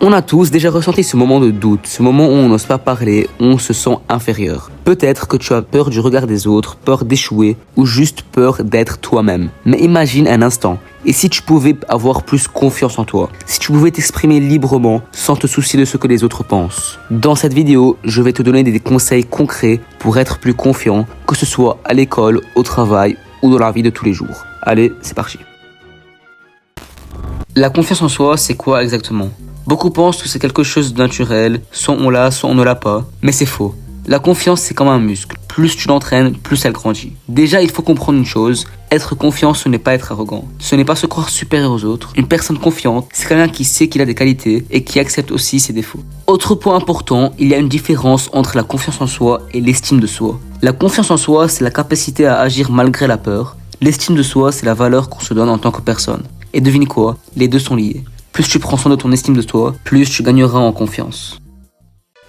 On a tous déjà ressenti ce moment de doute, ce moment où on n'ose pas parler, où on se sent inférieur. Peut-être que tu as peur du regard des autres, peur d'échouer ou juste peur d'être toi-même. Mais imagine un instant, et si tu pouvais avoir plus confiance en toi, si tu pouvais t'exprimer librement sans te soucier de ce que les autres pensent. Dans cette vidéo, je vais te donner des conseils concrets pour être plus confiant, que ce soit à l'école, au travail ou dans la vie de tous les jours. Allez, c'est parti. La confiance en soi, c'est quoi exactement ? Beaucoup pensent que c'est quelque chose de naturel, soit on l'a, soit on ne l'a pas, mais c'est faux. La confiance, c'est comme un muscle. Plus tu l'entraînes, plus elle grandit. Déjà, il faut comprendre une chose, être confiant, ce n'est pas être arrogant. Ce n'est pas se croire supérieur aux autres. Une personne confiante, c'est quelqu'un qui sait qu'il a des qualités et qui accepte aussi ses défauts. Autre point important, il y a une différence entre la confiance en soi et l'estime de soi. La confiance en soi, c'est la capacité à agir malgré la peur. L'estime de soi, c'est la valeur qu'on se donne en tant que personne. Et devine quoi, les deux sont liés. Plus tu prends soin de ton estime de toi, plus tu gagneras en confiance.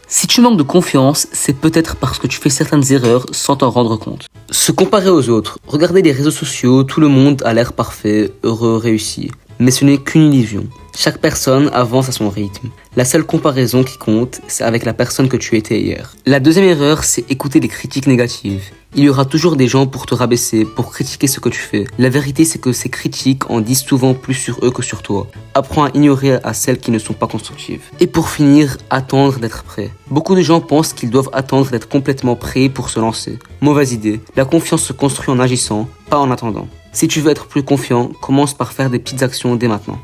Si tu manques de confiance, c'est peut-être parce que tu fais certaines erreurs sans t'en rendre compte. Se comparer aux autres, regarder les réseaux sociaux, tout le monde a l'air parfait, heureux, réussi. Mais ce n'est qu'une illusion. Chaque personne avance à son rythme. La seule comparaison qui compte, c'est avec la personne que tu étais hier. La deuxième erreur, c'est écouter des critiques négatives. Il y aura toujours des gens pour te rabaisser, pour critiquer ce que tu fais. La vérité, c'est que ces critiques en disent souvent plus sur eux que sur toi. Apprends à ignorer à celles qui ne sont pas constructives. Et pour finir, attendre d'être prêt. Beaucoup de gens pensent qu'ils doivent attendre d'être complètement prêts pour se lancer. Mauvaise idée. La confiance se construit en agissant, pas en attendant. Si tu veux être plus confiant, commence par faire des petites actions dès maintenant.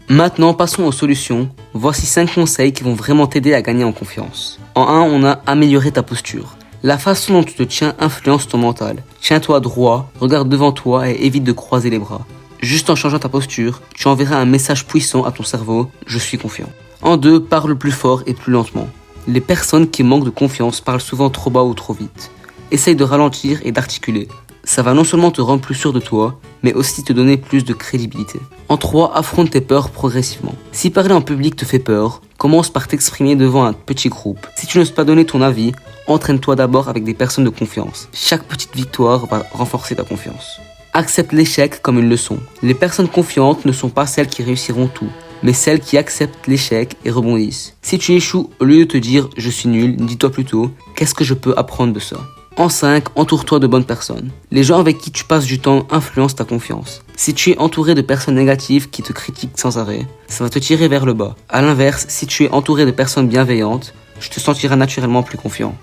Maintenant, passons aux solutions. Voici 5 conseils qui vont vraiment t'aider à gagner en confiance. En 1, on a amélioré ta posture. La façon dont tu te tiens influence ton mental. Tiens-toi droit, regarde devant toi et évite de croiser les bras. Juste en changeant ta posture, tu enverras un message puissant à ton cerveau « Je suis confiant ». En 2, parle plus fort et plus lentement. Les personnes qui manquent de confiance parlent souvent trop bas ou trop vite. Essaye de ralentir et d'articuler. Ça va non seulement te rendre plus sûr de toi, mais aussi te donner plus de crédibilité. En 3, affronte tes peurs progressivement. Si parler en public te fait peur, commence par t'exprimer devant un petit groupe. Si tu n'oses pas donner ton avis, entraîne-toi d'abord avec des personnes de confiance. Chaque petite victoire va renforcer ta confiance. Accepte l'échec comme une leçon. Les personnes confiantes ne sont pas celles qui réussiront tout, mais celles qui acceptent l'échec et rebondissent. Si tu échoues, au lieu de te dire « je suis nul », dis-toi plutôt « qu'est-ce que je peux apprendre de ça ?» En 5, entoure-toi de bonnes personnes. Les gens avec qui tu passes du temps influencent ta confiance. Si tu es entouré de personnes négatives qui te critiquent sans arrêt, ça va te tirer vers le bas. A l'inverse, si tu es entouré de personnes bienveillantes, tu te sentiras naturellement plus confiant.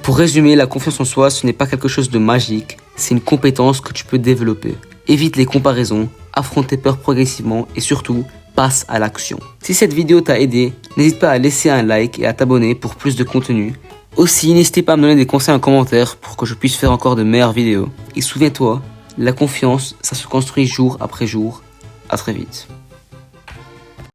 Pour résumer, la confiance en soi, ce n'est pas quelque chose de magique, c'est une compétence que tu peux développer. Évite les comparaisons, affronte tes peurs progressivement et surtout, passe à l'action. Si cette vidéo t'a aidé, n'hésite pas à laisser un like et à t'abonner pour plus de contenu. Aussi, n'hésitez pas à me donner des conseils en commentaire pour que je puisse faire encore de meilleures vidéos. Et souviens-toi, la confiance, ça se construit jour après jour. À très vite.